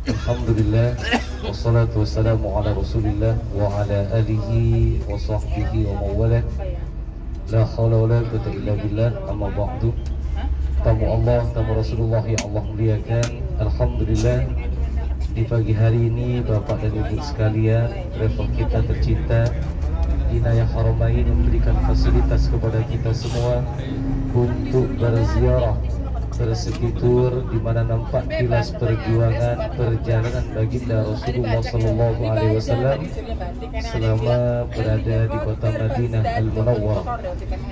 Alhamdulillah, wassalatu wassalamu ala rasulillah wa ala alihi wa sahbihi wa mawalah. La hawla wa la quwwata illa billah, amma ba'du. Tamu Allah, tamu Rasulullah yang Allah muliakan. Alhamdulillah, di pagi hari ini Bapak dan Ibu sekalian, travel kita tercinta Inayah Haramain memberikan fasilitas kepada kita semua untuk berziarah, bersekitur, di mana nampak kilas perjuangan perjalanan baginda Rasulullah Sallallahu Alaihi Wasallam selama berada di kota Madinah Al-Munawwarah.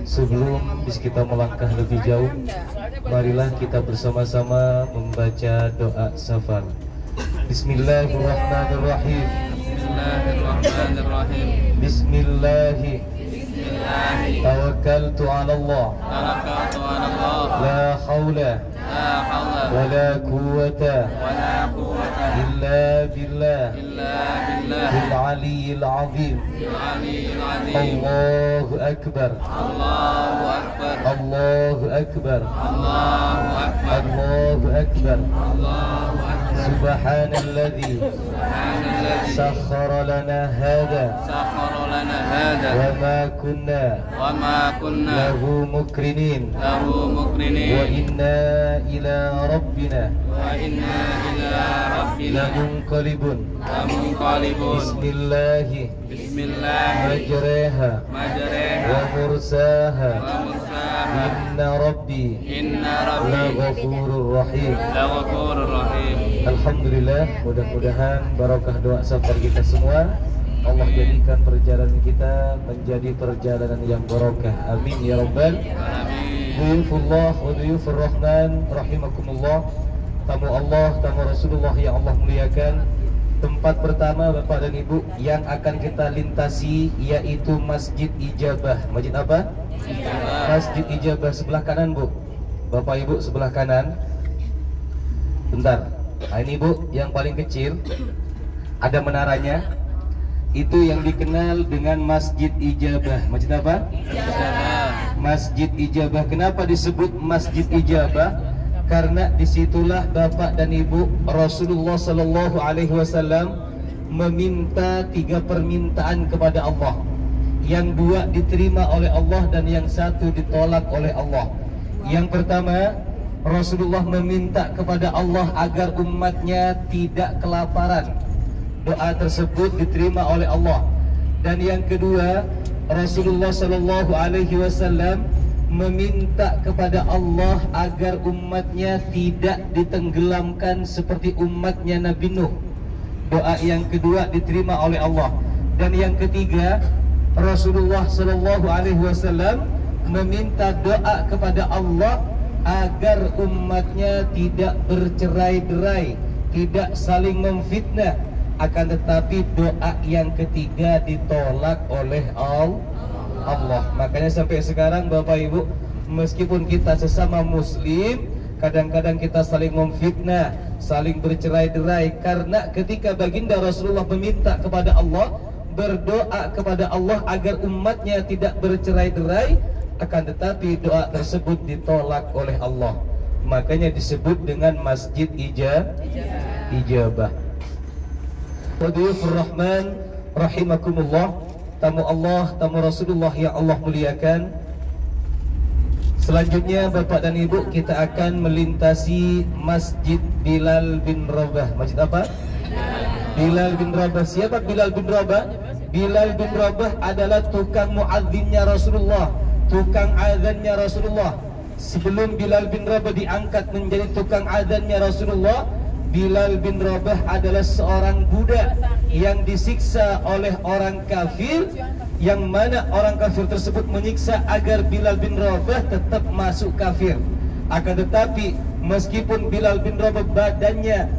Sebelum kita melangkah lebih jauh, marilah kita bersama-sama membaca doa safar. Bismillahirrahmanirrahim. Bismillahirrahmanirrahim. Bismillahi. Tawakkaltu 'ala Allah. La haula wa la quwwata illa billah. Bil 'aliyyil 'azim. Allahu akbar. Allahu akbar. Allahu akbar. Subhanalladzi sakhkhara lana hadha wa ma kunna lahu mukrinin wa inna ila rabbina lamunqalibun. Bismillahi majraha wa mursaha. Inna rabbi laghafurur rahim. Alhamdulillah, mudah-mudahan barokah doa safar kita semua Allah jadikan perjalanan kita menjadi perjalanan yang barokah. Amin ya rabbal alamin. Duyufullah wa duyufur rahman rahimakumullah. Tamu Allah, tamu Rasulullah yang Allah muliakan. Tempat pertama Bapak dan Ibu yang akan kita lintasi yaitu Masjid Ijabah. Masjid apa? Masjid Ijabah sebelah kanan, Bu. Bapak Ibu sebelah kanan. Bentar. Nah, ini Bu, yang paling kecil ada menaranya. Itu yang dikenal dengan Masjid Ijabah. Masjid apa? Ijabah. Masjid Ijabah. Kenapa disebut Masjid Ijabah? Karena disitulah Bapak dan Ibu Rasulullah Sallallahu Alaihi Wasallam meminta 3 permintaan kepada Allah. Yang 2 diterima oleh Allah dan yang 1 ditolak oleh Allah. Yang pertama, Rasulullah meminta kepada Allah agar umatnya tidak kelaparan. Doa tersebut diterima oleh Allah. Dan yang kedua, Rasulullah Sallallahu Alaihi Wasallam meminta kepada Allah agar umatnya tidak ditenggelamkan seperti umatnya Nabi Nuh. Doa yang kedua diterima oleh Allah. Dan yang ketiga, Rasulullah Sallallahu Alaihi Wasallam meminta doa kepada Allah agar umatnya tidak bercerai-berai, tidak saling memfitnah. Akan tetapi doa yang ketiga ditolak oleh Allah. Makanya sampai sekarang Bapak Ibu, meskipun kita sesama muslim, kadang-kadang kita saling memfitnah, saling bercerai-berai. Karena ketika baginda Rasulullah meminta kepada Allah, berdoa kepada Allah agar umatnya tidak bercerai-berai, akan tetapi doa tersebut ditolak oleh Allah. Makanya disebut dengan Masjid Ijabah. Wadiyufur Rahman rahimakumullah. Tamu Allah, tamu Rasulullah yang Allah muliakan. Selanjutnya Bapak dan Ibu, kita akan melintasi Masjid Bilal bin Rabah. Masjid apa? Bilal bin Rabah. Siapa Bilal bin Rabah? Bilal bin Rabah adalah tukang muadzinnya Rasulullah, tukang azannya Rasulullah. Sebelum Bilal bin Rabah diangkat menjadi tukang azannya Rasulullah, Bilal bin Rabah adalah seorang budak yang disiksa oleh orang kafir, yang mana orang kafir tersebut menyiksa agar Bilal bin Rabah tetap masuk kafir. Akan tetapi meskipun Bilal bin Rabah badannya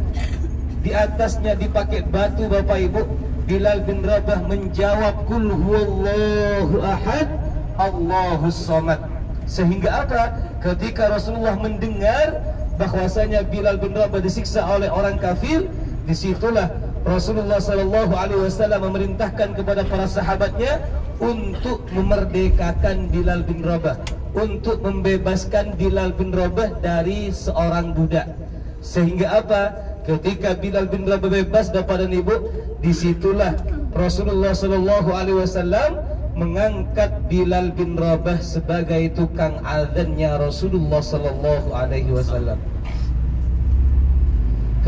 di atasnya dipakai batu Bapak Ibu, Bilal bin Rabah menjawab Qul huwallahu ahad Allahus samad. Sehingga apa? Ketika Rasulullah mendengar bahwasanya Bilal bin Rabah disiksa oleh orang kafir, disitulah Rasulullah Sallallahu Alaihi Wasallam memerintahkan kepada para sahabatnya untuk memerdekakan Bilal bin Rabah, untuk membebaskan Bilal bin Rabah dari seorang budak. Sehingga apa? Ketika Bilal bin Rabah bebas Bapak dan Ibu, disitulah Rasulullah Sallallahu Alaihi Wasallam mengangkat Bilal bin Rabah sebagai tukang azannya Rasulullah Sallallahu Alaihi Wasallam.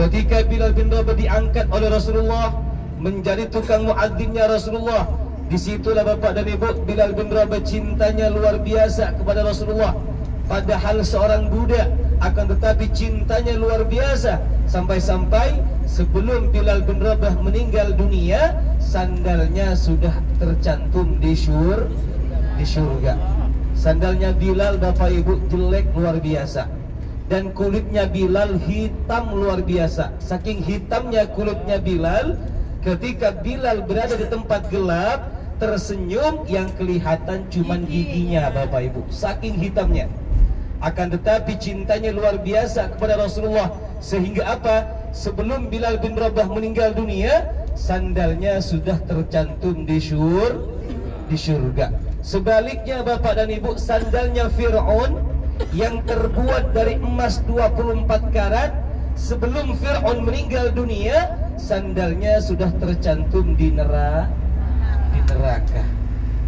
Ketika Bilal bin Rabah diangkat oleh Rasulullah menjadi tukang muadzinnya Rasulullah, disitulah Bapak dan Ibu, Bilal bin Rabah cintanya luar biasa kepada Rasulullah. Padahal seorang budak, akan tetapi cintanya luar biasa, sampai-sampai sebelum Bilal bin Rabah meninggal dunia, sandalnya sudah tercantum di surga. Sandalnya Bilal Bapak Ibu jelek luar biasa, dan kulitnya Bilal hitam luar biasa. Saking hitamnya kulitnya Bilal, ketika Bilal berada di tempat gelap, tersenyum yang kelihatan cuman giginya Bapak Ibu, saking hitamnya. Akan tetapi cintanya luar biasa kepada Rasulullah, sehingga apa? Sebelum Bilal bin Rabah meninggal dunia, sandalnya sudah tercantum di surga. Sebaliknya Bapak dan Ibu, sandalnya Fir'aun yang terbuat dari emas 24 karat, sebelum Fir'aun meninggal dunia, sandalnya sudah tercantum di neraka.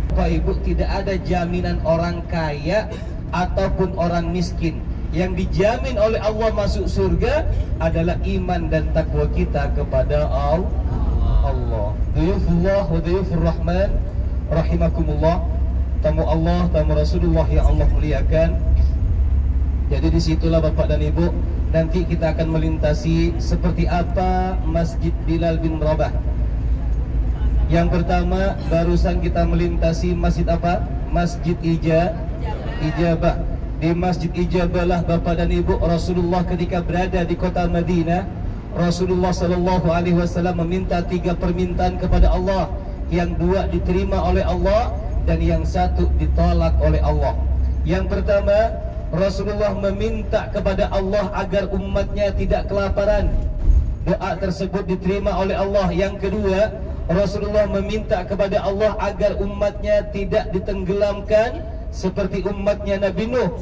Bapak Ibu, tidak ada jaminan orang kaya ataupun orang miskin. Yang dijamin oleh Allah masuk surga adalah iman dan takwa kita kepada Allah. Duyufullah wa duyufur rahman rahimakumullah. Tamu Allah, tamu Rasulullah yang Allah muliakan. Jadi disitulah Bapak dan Ibu, nanti kita akan melintasi seperti apa Masjid Bilal bin Rabah. Yang pertama, barusan kita melintasi masjid apa? Masjid Ijabah. Di Masjid Ijabah lah Bapak dan Ibu, Rasulullah ketika berada di kota Madinah, Rasulullah Sallallahu Alaihi Wasallam meminta 3 permintaan kepada Allah. Yang 2 diterima oleh Allah dan yang 1 ditolak oleh Allah. Yang pertama, Rasulullah meminta kepada Allah agar umatnya tidak kelaparan. Doa tersebut diterima oleh Allah. Yang kedua, Rasulullah meminta kepada Allah agar umatnya tidak ditenggelamkan seperti umatnya Nabi Nuh.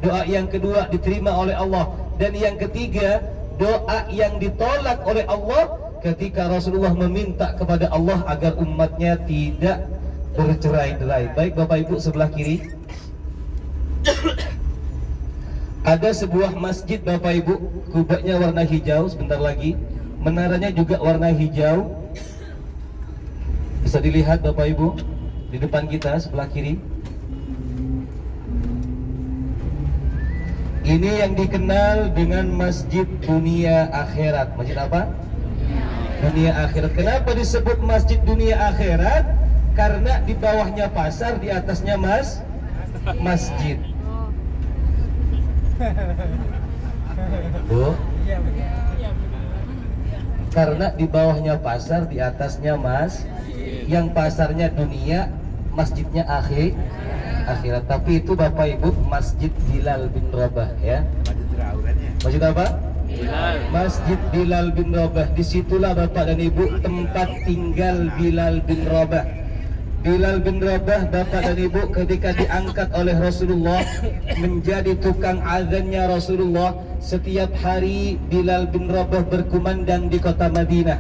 Doa yang kedua diterima oleh Allah. Dan yang ketiga, doa yang ditolak oleh Allah ketika Rasulullah meminta kepada Allah agar umatnya tidak bercerai-berai. Baik Bapak Ibu, sebelah kiri ada sebuah masjid Bapak Ibu, kubahnya warna hijau, sebentar lagi menaranya juga warna hijau. Bisa dilihat Bapak Ibu di depan kita sebelah kiri. Ini yang dikenal dengan Masjid Dunia Akhirat. Masjid apa? Dunia Akhirat. Kenapa disebut Masjid Dunia Akhirat? Karena di bawahnya pasar, di atasnya masjid. Bu? Karena di bawahnya pasar, di atasnya yang pasarnya dunia, masjidnya akhirat. Tapi itu Bapak Ibu Masjid Bilal bin Rabah ya. Masjid apa? Bilal. Masjid Bilal bin Rabah. Disitulah Bapak dan Ibu tempat tinggal Bilal bin Rabah. Bilal bin Rabah Bapak dan Ibu ketika diangkat oleh Rasulullah menjadi tukang azannya Rasulullah, setiap hari Bilal bin Rabah berkumandang di kota Madinah.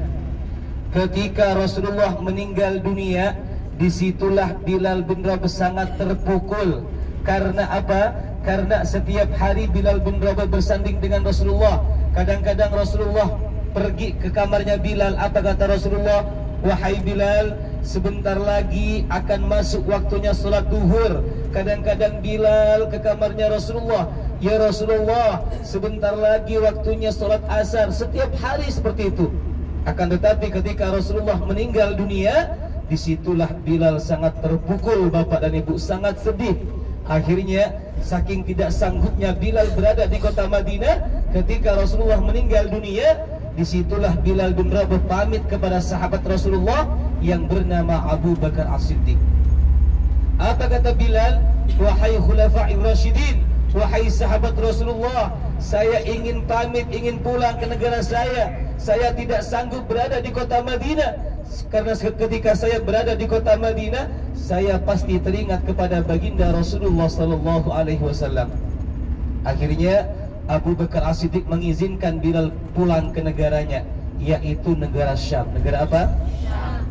Ketika Rasulullah meninggal dunia, disitulah Bilal bin Rabah sangat terpukul. Karena apa? Karena setiap hari Bilal bin Rabah bersanding dengan Rasulullah. Kadang-kadang Rasulullah pergi ke kamarnya Bilal. Apa kata Rasulullah? Wahai Bilal, sebentar lagi akan masuk waktunya sholat duhur. Kadang-kadang Bilal ke kamarnya Rasulullah, ya Rasulullah, sebentar lagi waktunya sholat asar. Setiap hari seperti itu. Akan tetapi ketika Rasulullah meninggal dunia, disitulah Bilal sangat terpukul Bapak dan Ibu, sangat sedih. Akhirnya saking tidak sanggupnya Bilal berada di kota Madinah ketika Rasulullah meninggal dunia, disitulah Bilal bin Rabah pamit kepada sahabat Rasulullah yang bernama Abu Bakar As-Siddiq. Apa kata Bilal? Wahai khulafa'ir rasyidin, wahai sahabat Rasulullah, saya ingin pamit, ingin pulang ke negara saya. Saya tidak sanggup berada di kota Madinah, karena ketika saya berada di kota Madinah, saya pasti teringat kepada baginda Rasulullah Sallallahu Alaihi Wasallam. Akhirnya Abu Bakar As-Siddiq mengizinkan Bilal pulang ke negaranya, yaitu negara Syam. Negara apa?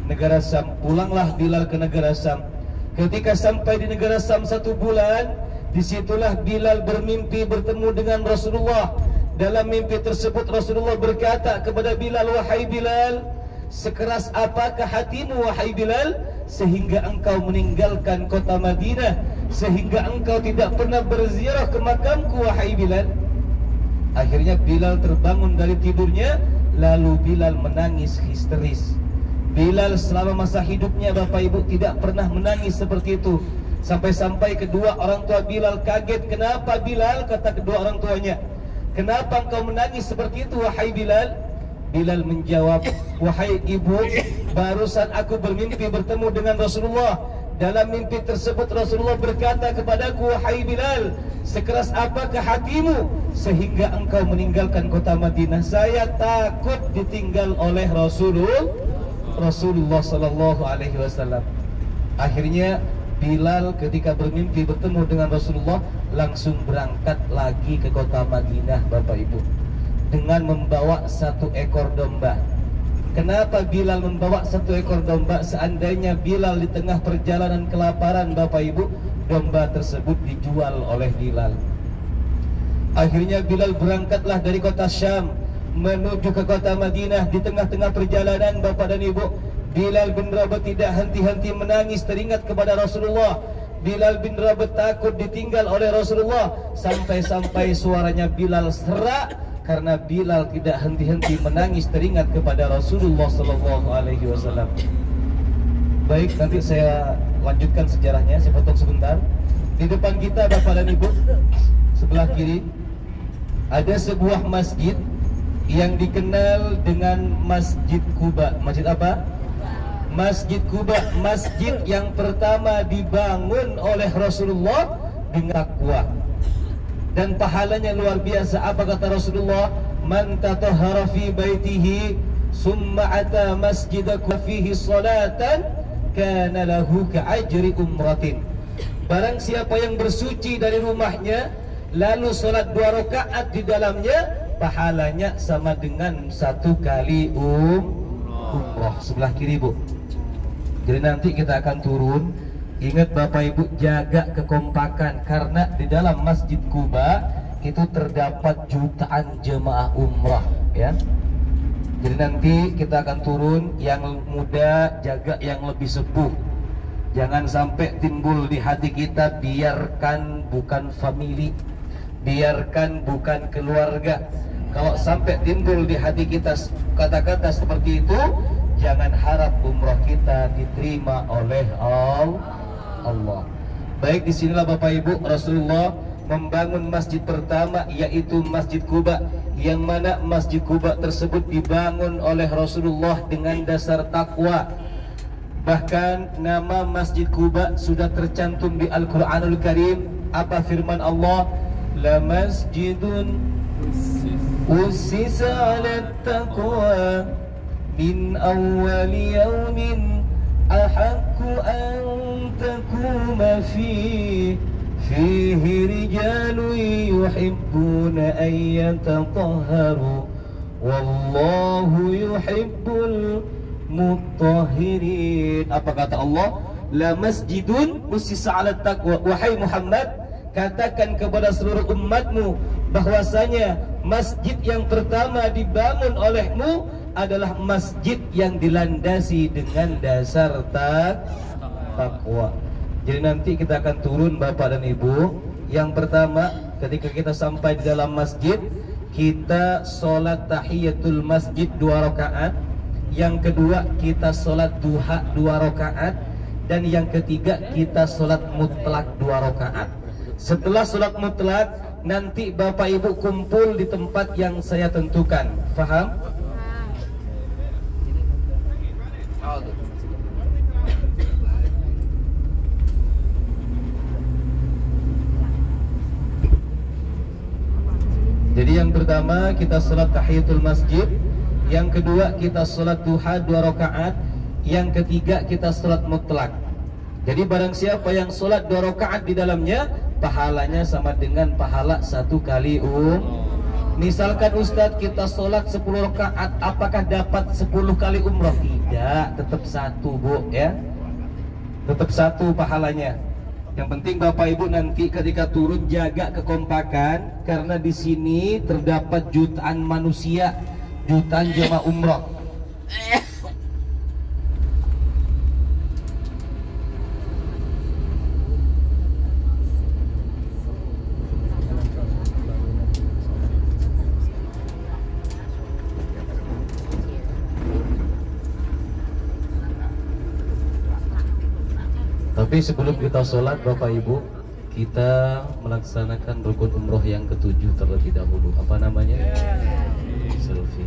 Negara Syam. Pulanglah Bilal ke negara Syam. Ketika sampai di negara Syam 1 bulan, disitulah Bilal bermimpi bertemu dengan Rasulullah. Dalam mimpi tersebut Rasulullah berkata kepada Bilal, "Wahai Bilal, sekeras apakah hatimu wahai Bilal, sehingga engkau meninggalkan kota Madinah, sehingga engkau tidak pernah berziarah ke makamku wahai Bilal?" Akhirnya Bilal terbangun dari tidurnya, lalu Bilal menangis histeris. Bilal selama masa hidupnya Bapak Ibu tidak pernah menangis seperti itu. Sampai-sampai kedua orang tua Bilal kaget. "Kenapa Bilal?" kata kedua orang tuanya. "Kenapa engkau menangis seperti itu wahai Bilal?" Bilal menjawab, "Wahai ibu, barusan aku bermimpi bertemu dengan Rasulullah. Dalam mimpi tersebut Rasulullah berkata kepadaku, wahai Bilal, sekeras apakah hatimu sehingga engkau meninggalkan kota Madinah? Saya takut ditinggal oleh Rasulullah sallallahu alaihi wasallam." Akhirnya Bilal ketika bermimpi bertemu dengan Rasulullah langsung berangkat lagi ke kota Madinah Bapak Ibu, dengan membawa 1 ekor domba. Kenapa Bilal membawa 1 ekor domba? Seandainya Bilal di tengah perjalanan kelaparan Bapak Ibu, domba tersebut dijual oleh Bilal. Akhirnya Bilal berangkatlah dari kota Syam menuju ke kota Madinah. Di tengah-tengah perjalanan Bapak dan Ibu, Bilal bin Rabah tidak henti-henti menangis teringat kepada Rasulullah. Bilal bin Rabah takut ditinggal oleh Rasulullah. Sampai-sampai suaranya Bilal serak karena Bilal tidak henti-henti menangis teringat kepada Rasulullah sallallahu alaihi wasallam. Baik, nanti saya lanjutkan sejarahnya, saya potong sebentar. Di depan kita Bapak dan Ibu, sebelah kiri ada sebuah masjid yang dikenal dengan Masjid Quba. Masjid apa? Masjid Quba, masjid yang pertama dibangun oleh Rasulullah dengan takwa. Dan pahalanya luar biasa. Apa kata Rasulullah? "Man tatahhara fi baitihi summa ata masjidaku fihi salatan kana lahu ka'ajri umratin." Barang siapa yang bersuci dari rumahnya lalu salat 2 rakaat di dalamnya, pahalanya sama dengan 1 kali umrah. Sebelah kiri Bu. Jadi nanti kita akan turun. Ingat Bapak Ibu, jaga kekompakan karena di dalam Masjid Quba itu terdapat jutaan jemaah umrah ya. Jadi nanti kita akan turun, yang muda jaga yang lebih sepuh. Jangan sampai timbul di hati kita, biarkan bukan family, biarkan bukan keluarga. Kalau sampai timbul di hati kita kata-kata seperti itu, jangan harap umrah kita diterima oleh Allah. Baik, disinilah Bapak Ibu, Rasulullah membangun masjid pertama yaitu Masjid Quba, yang mana Masjid Quba tersebut dibangun oleh Rasulullah dengan dasar takwa. Bahkan nama Masjid Quba sudah tercantum di Al-Quranul Karim. Apa firman Allah? La masjidun ussisa 'ala taqwa min awwali yawmin ahaqqu an takuma fihi rijalun yuhibbuna an yatatahharu wallahu yuhibbul mutahhirin. Apa kata Allah? La masjidun ussisa 'ala taqwa. Wahai Muhammad, katakan kepada seluruh umatmu bahwasanya masjid yang pertama dibangun olehmu adalah masjid yang dilandasi dengan dasar takwa. Jadi nanti kita akan turun Bapak dan Ibu. Yang pertama, ketika kita sampai di dalam masjid, kita sholat tahiyatul masjid 2 rakaat. Yang kedua, kita sholat duha 2 rakaat. Dan yang ketiga, kita sholat mutlak 2 rakaat. Setelah sholat mutlak, nanti Bapak Ibu kumpul di tempat yang saya tentukan. Faham? Jadi yang pertama kita sholat tahiyatul masjid, yang kedua kita sholat duha 2 rakaat, yang ketiga kita sholat mutlak. Jadi barang siapa yang sholat 2 rakaat di dalamnya, pahalanya sama dengan pahala 1 kali Misalkan Ustadz kita sholat 10 rakaat, apakah dapat 10 kali umroh? Tidak, tetap satu Bu ya. Tetap satu pahalanya. Yang penting Bapak Ibu nanti ketika turun jaga kekompakan, karena di sini terdapat jutaan manusia, jutaan jemaah umroh. Tapi sebelum kita sholat Bapak Ibu, kita melaksanakan rukun umroh yang ke-7 terlebih dahulu. Apa namanya? Selfie.